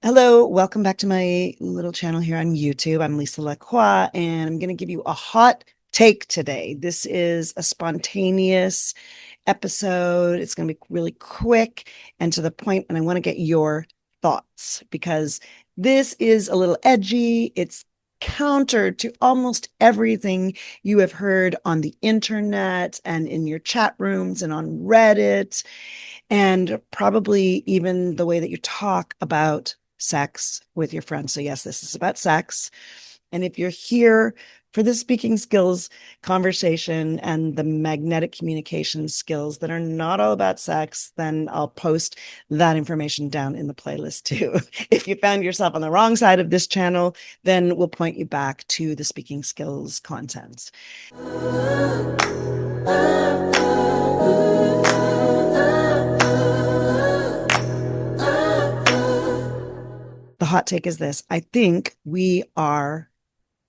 Hello, welcome back to my little channel here on YouTube. I'm Lisa Lacroix, and I'm going to give you a hot take today. This is a spontaneous episode. It's going to be really quick and to the point, and I want to get your thoughts because this is a little edgy. It's counter to almost everything you have heard on the internet and in your chat rooms and on Reddit, and probably even the way that you talk about sex with your friends. So, yes, this is about sex. And if you're here for the speaking skills conversation and the magnetic communication skills that are not all about sex, then I'll post that information down in the playlist too. If you found yourself on the wrong side of this channel, then we'll point you back to the speaking skills content. The hot take is this. I think we are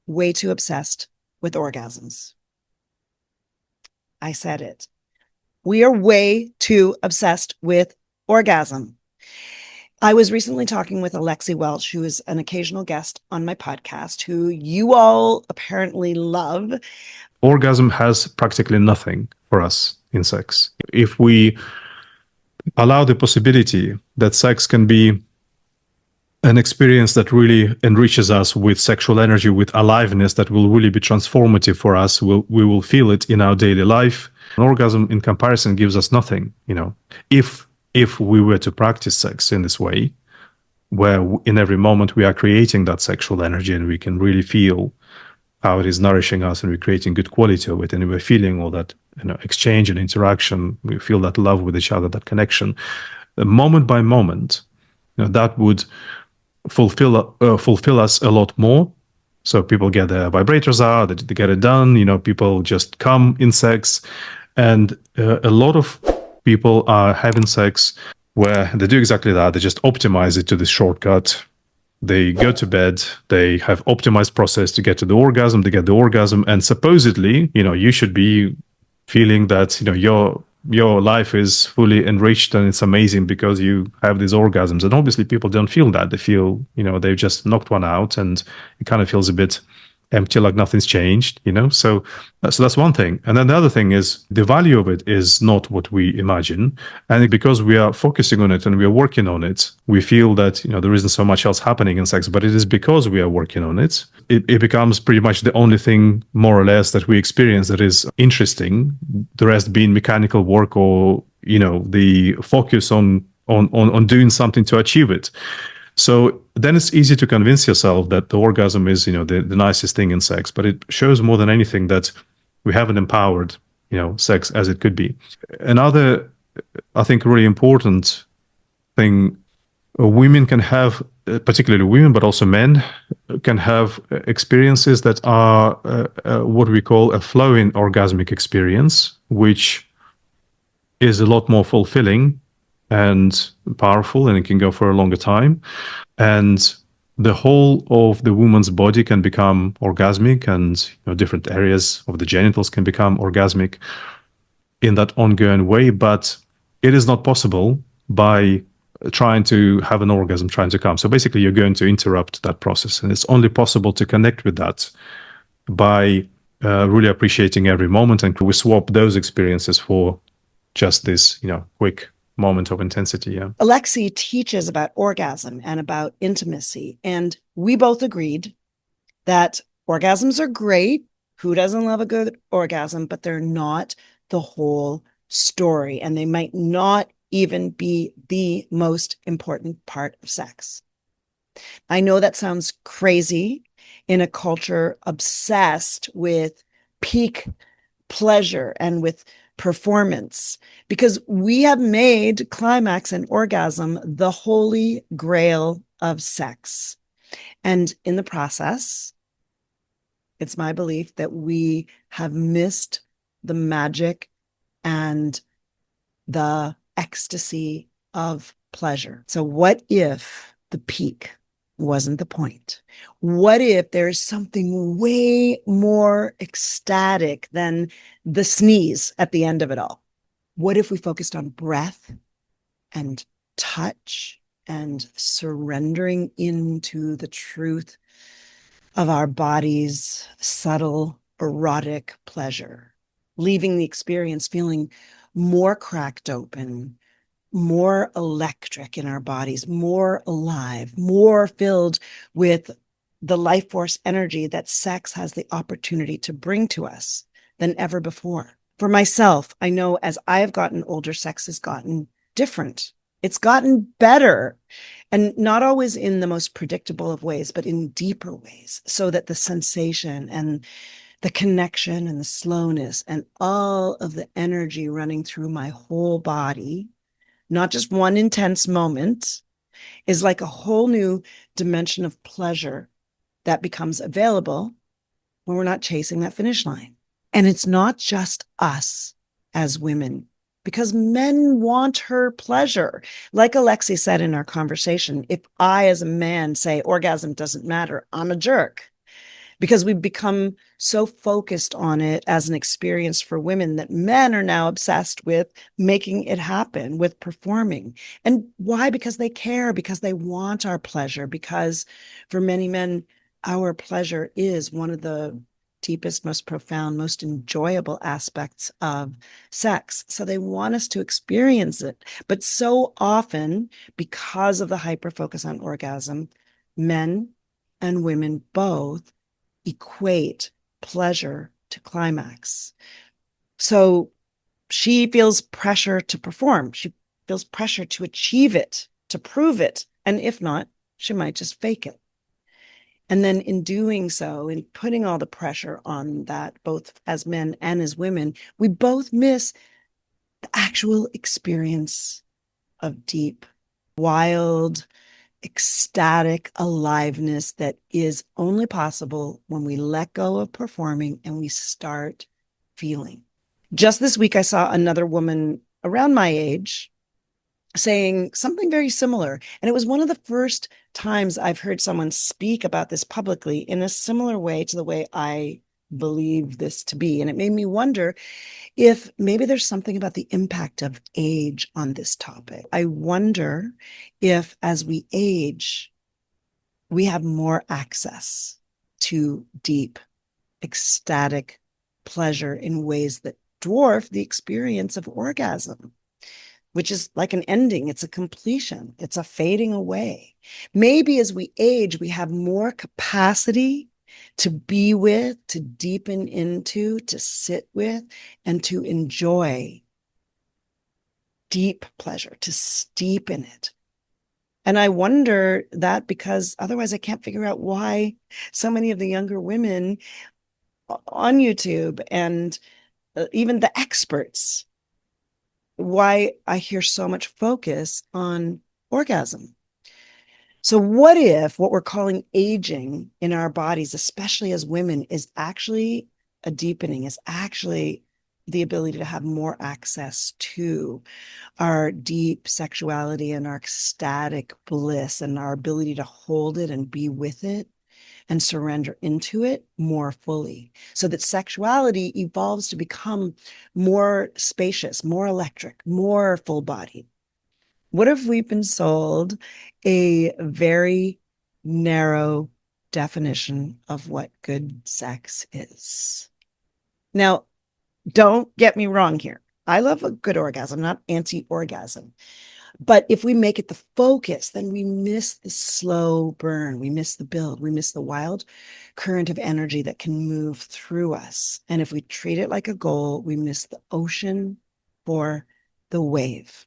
way too obsessed with orgasms. I said it. We are way too obsessed with orgasm. I was recently talking with Alexey Welsh, who is an occasional guest on my podcast, who you all apparently love. Orgasm has practically nothing for us in sex. If we allow the possibility that sex can be an experience that really enriches us with sexual energy, with aliveness that will really be transformative for us, we will feel it in our daily life. An orgasm in comparison gives us nothing, If we were to practice sex in this way, where in every moment we are creating that sexual energy and we can really feel how it is nourishing us and we're creating good quality of it and we're feeling all that exchange and interaction, we feel that love with each other, that connection, moment by moment, that would fulfill us a lot more. So people get their vibrators out, they get it done. People just come in sex, and a lot of people are having sex where they do exactly that. They just optimize it to this shortcut. They go to bed, they have optimized process to get to the orgasm, they get the orgasm, and supposedly, you should be feeling that, your life is fully enriched and it's amazing because you have these orgasms. And obviously people don't feel that. They feel, they've just knocked one out and it kind of feels a bit empty, like nothing's changed, so that's one thing. And then the other thing is the value of it is not what we imagine, and because we are focusing on it and we are working on it, we feel that there isn't so much else happening in sex, but it is because we are working on it. It becomes pretty much the only thing more or less that we experience that is interesting, the rest being mechanical work or the focus on doing something to achieve it. So then it's easy to convince yourself that the orgasm is, the nicest thing in sex, but it shows more than anything that we haven't empowered, sex as it could be. Another, I think, really important thing, women can have, particularly women, but also men, can have experiences that are what we call a flowing orgasmic experience, which is a lot more fulfilling and powerful, and it can go for a longer time. And the whole of the woman's body can become orgasmic, and different areas of the genitals can become orgasmic in that ongoing way. But it is not possible by trying to have an orgasm, trying to come. So basically, you're going to interrupt that process, and it's only possible to connect with that by really appreciating every moment. And we swap those experiences for just this, quick moment of intensity. Yeah. Alexey teaches about orgasm and about intimacy, and we both agreed that orgasms are great. Who doesn't love a good orgasm? But they're not the whole story, and they might not even be the most important part of sex. I know that sounds crazy in a culture obsessed with peak pleasure and with performance, because we have made climax and orgasm the holy grail of sex. And in the process, it's my belief that we have missed the magic and the ecstasy of pleasure. So what if the peak wasn't the point? What if there's something way more ecstatic than the sneeze at the end of it all? What if we focused on breath and touch and surrendering into the truth of our body's subtle erotic pleasure, leaving the experience feeling more cracked open, more electric in our bodies, more alive, more filled with the life force energy that sex has the opportunity to bring to us than ever before. For myself, I know as I have gotten older, sex has gotten different. It's gotten better, and not always in the most predictable of ways, but in deeper ways, so that the sensation and the connection and the slowness and all of the energy running through my whole body, not just one intense moment, is like a whole new dimension of pleasure that becomes available when we're not chasing that finish line. And it's not just us as women, because men want her pleasure. Like Alexey said in our conversation, if I, as a man, say orgasm doesn't matter, I'm a jerk, because we've become so focused on it as an experience for women that men are now obsessed with making it happen, with performing. And why? Because they care, because they want our pleasure, because for many men, our pleasure is one of the deepest, most profound, most enjoyable aspects of sex. So they want us to experience it. But so often, because of the hyper focus on orgasm, men and women both equate pleasure to climax. So she feels pressure to perform. She feels pressure to achieve it, to prove it. And if not, she might just fake it. And then in doing so, in putting all the pressure on that, both as men and as women, we both miss the actual experience of deep, wild, ecstatic aliveness that is only possible when we let go of performing and we start feeling. Just this week, I saw another woman around my age saying something very similar. And it was one of the first times I've heard someone speak about this publicly in a similar way to the way I believe this to be. And it made me wonder if maybe there's something about the impact of age on this topic. I wonder if as we age, we have more access to deep, ecstatic pleasure in ways that dwarf the experience of orgasm, which is like an ending. It's a completion. It's a fading away. Maybe as we age, we have more capacity to be with, to deepen into, to sit with, and to enjoy deep pleasure, to steep in it. And I wonder that because otherwise I can't figure out why so many of the younger women on YouTube and even the experts, why I hear so much focus on orgasm. So, what if what we're calling aging in our bodies, especially as women, is actually a deepening, is actually the ability to have more access to our deep sexuality and our ecstatic bliss and our ability to hold it and be with it and surrender into it more fully, so that sexuality evolves to become more spacious, more electric, more full bodied? What if we've been sold a very narrow definition of what good sex is? Now, don't get me wrong here. I love a good orgasm, not anti-orgasm. But if we make it the focus, then we miss the slow burn. We miss the build. We miss the wild current of energy that can move through us. And if we treat it like a goal, we miss the ocean for the wave.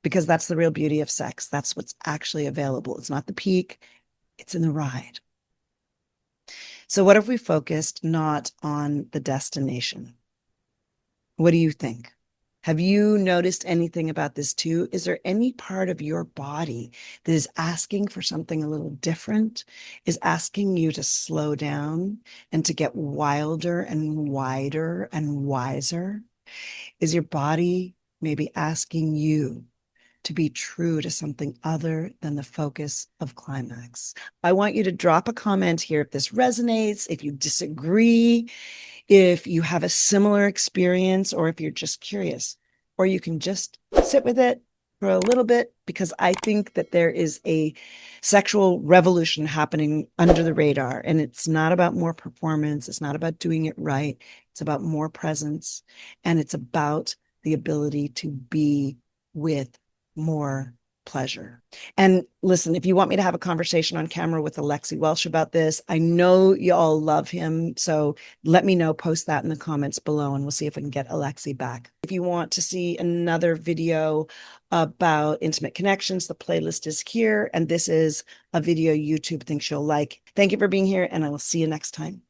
Because that's the real beauty of sex. That's what's actually available. It's not the peak, it's in the ride. So, what if we focused not on the destination? What do you think? Have you noticed anything about this too? Is there any part of your body that is asking for something a little different, is asking you to slow down and to get wilder and wider and wiser? Is your body maybe asking you to be true to something other than the focus of climax? I want you to drop a comment here if this resonates, if you disagree, if you have a similar experience, or if you're just curious, or you can just sit with it for a little bit because I think that there is a sexual revolution happening under the radar. And it's not about more performance, it's not about doing it right, it's about more presence, and it's about the ability to be with more pleasure. And listen, if you want me to have a conversation on camera with Alexey Welsh about this, I know you all love him. So let me know, post that in the comments below, and we'll see if we can get Alexey back. If you want to see another video about intimate connections, the playlist is here. And this is a video YouTube thinks you'll like. Thank you for being here, and I will see you next time.